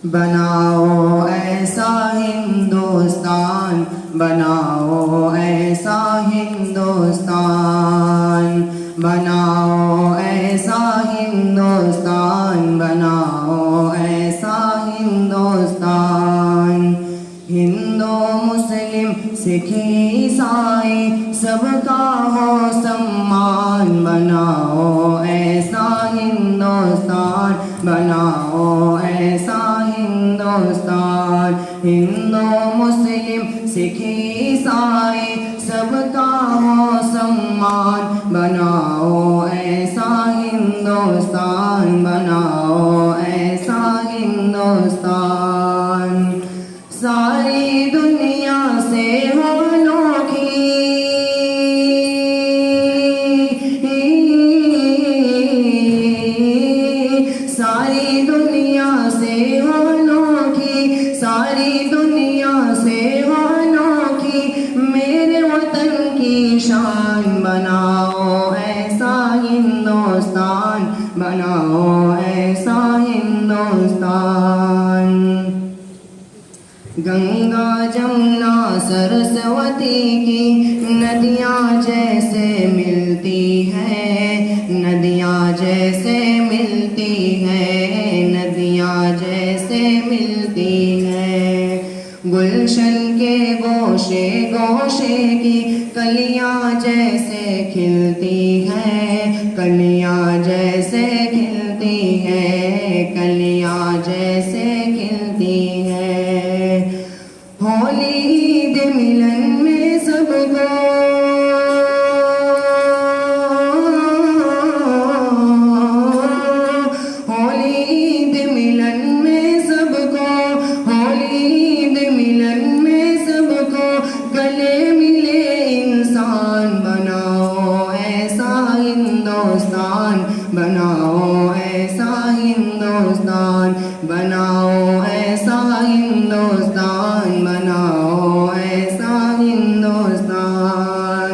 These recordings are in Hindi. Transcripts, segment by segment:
बनाओ ऐसा हिंदुस्तान, बनाओ ऐसा हिंदुस्तान, बनाओ ऐसा हिंदुस्तान, बनाओ ऐसा हिंदुस्तान। हिंदू मुस्लिम सिख ईसाई सबका हो सम्मान, बनाओ ऐसा हिंदुस्तान, बनाओ ऐसा हिंदुस्तान। हिंदू मुस्लिम सिख ईसाई सबका हो सम्मान, बनाओ ऐसा हिंदुस्तान, बनाओ ऐसा हिंदुस्तान। सारी दुनिया से हो अनोखी, सारी दुनिया से हो अनोखी, सारी दुनिया से हो अनोखी, मेरे वतन की शान। बनाओ ऐसा हिंदुस्तान, बनाओ ऐसा हिंदुस्तान। गंगा जमुना सरस्वती की नदियाँ जैसे मिलती हैं, नदियाँ जैसे मिलती हैं, नदियाँ जैसे मिलती हैं। गुलशन के गोशे गोशे की कलियाँ जैसे खिलती हैं, कलियाँ जैसे खिलती हैं, कलियाँ जैसे खिलती हैं। होली ईद मिलन में सबको, होली ईद मिलन में सबको, होली ईद मिलन में सबको, गले मिले इंसान। बनाओ ऐसा हिंदुस्तान, बनाओ ऐसा हिंदुस्तान, बनाओ ऐसा हिंदुस्तान, बनाओ ऐसा हिंदुस्तान।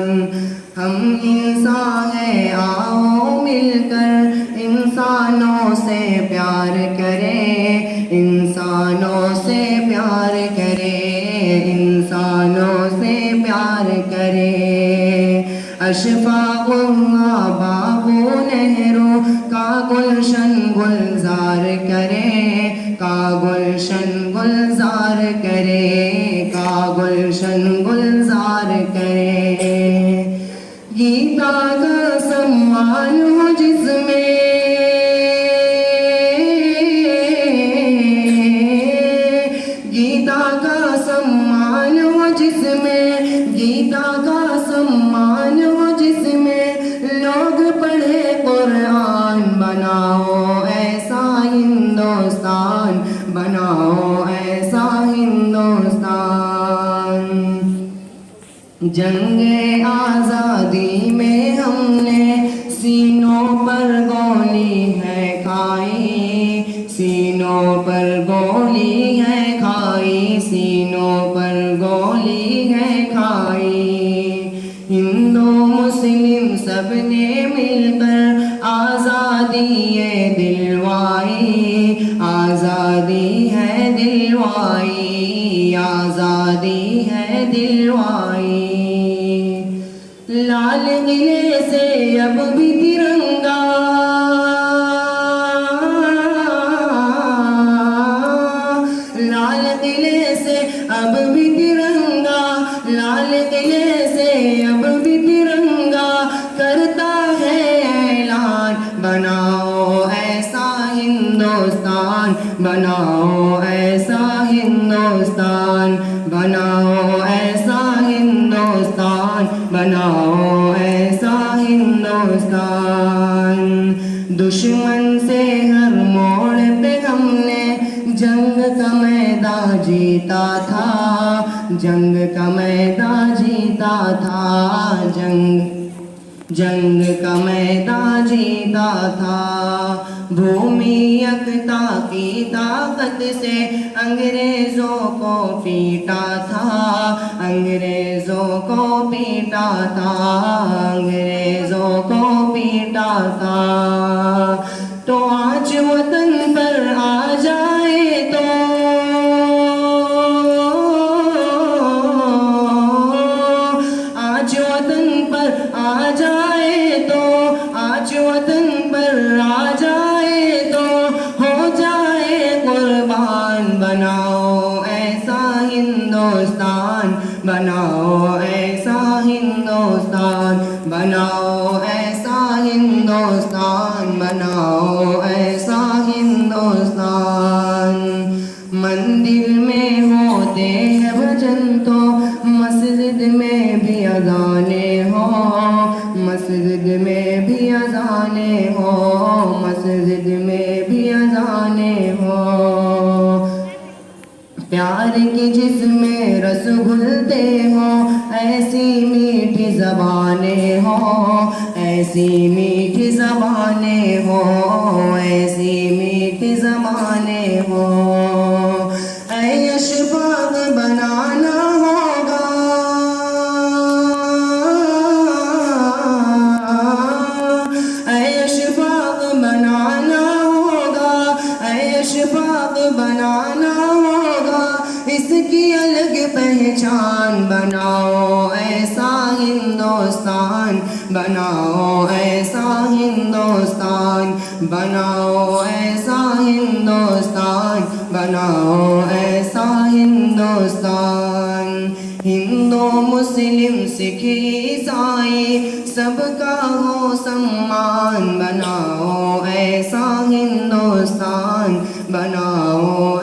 हम इंसान हैं, आओ मिलकर इंसानों से प्यार करें, इंसानों से प्यार करें, इंसानों से प्यार करें। अशफाकुल्लाह बाबू नेहरू का गुलशन गुलजार करें, का गुलशन गुलजार करें, का गुलशन गुलजार करें। गीता का सम्मान हो जिसमें, गीता का सम्मान हो जिसमें, गीता का सम्मान हो जिसमें, लोग पढ़े कुरान। बनाओ ऐसा हिंदुस्तान, बनाओ ऐसा हिंदुस्तान। जंगे आज़ादी में हमने सीनों पर गोली है खाई, सीनों पर गोली है खाई, सीनों पर गोली है खाई। हिंदू मुस्लिम सबने मिलकर आज़ादी ये दिलवाई, आज़ादी है दिलवाई, आज़ादी है दिलवाई। लाल किले से अब भी तिरंगा, लाल किले से अब भी तिरंगा, लाल किले से अब भी तिरंगा करता है ऐलान। बनाओ ऐसा हिंदुस्तान, बनाओ ऐसा हिंदुस्तान, बनाओ ऐसा हिंदुस्तान, बनाओ ऐसा हिंदुस्तान। दुश्मन से हर मोड़ पे हमने जंग का मैदान जीता था, जंग का मैदान जीता था, जंग का मैदान जीता था। भूमि एकता की ताकत से अंग्रेजों को पीटा था, अंग्रेजों को पीटा था, अंग्रेजों को पीटा था। तो आज वतन पर आ जाए तो तो आज वतन पर आ जाए तो हो जाए कुर्बान। बनाओ ऐसा हिंदुस्तान, बनाओ ऐसा हिंदुस्तान, बनाओ ऐसा हिंदुस्तान, बनाओ ऐसा हिंदुस्तान। मंदिर में होते हैं भजन तो मस्जिद में भी अज़ाने हो, मस्जिद में भी अज़ाने हो, मस्जिद में भी अज़ाने हो। प्यार की जिसमें रस घुलते हो ऐसी मीठी ज़बानें हो, ऐसी मीठी ज़बानें हो, ऐसी मीठी ज़बानें हो। ऐ अशफाक़ बनाना होगा, ऐ अशफाक़ बनाना होगा, ऐ अशफाक़ बनाना होगा। इसकी अलग पहचान बनाओ ऐसा हिंदुस्तान, बनाओ ऐसा हिंदुस्तान, बनाओ ऐसा हिंदुस्तान, बनाओ ऐसा हिंदुस्तान। हिंदू मुस्लिम सिख ईसाई सबका हो सम्मान। बनाओ ऐसा हिंदुस्तान, बनाओ